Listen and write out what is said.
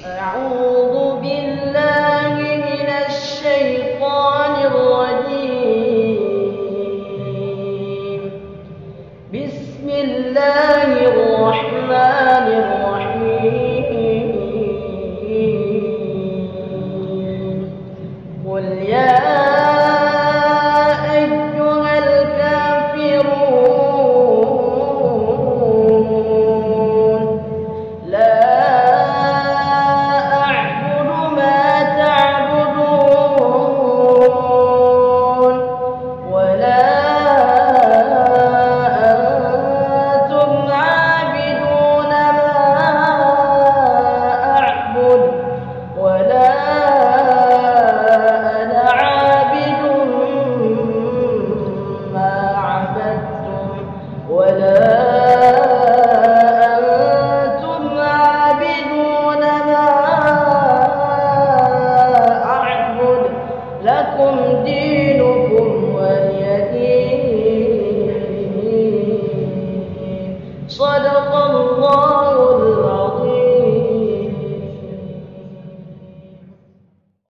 أعوذ بالله من الشيطان الرجيم. بسم الله الرحمن الرحيم. قل يا أيها الكافرون لا أعبد ما تعبدون ولا أنتم عابدون ما أعبد ولا أنا عابد ما عبدتم ولا أنتم عابدون ما أعبد لكم دينكم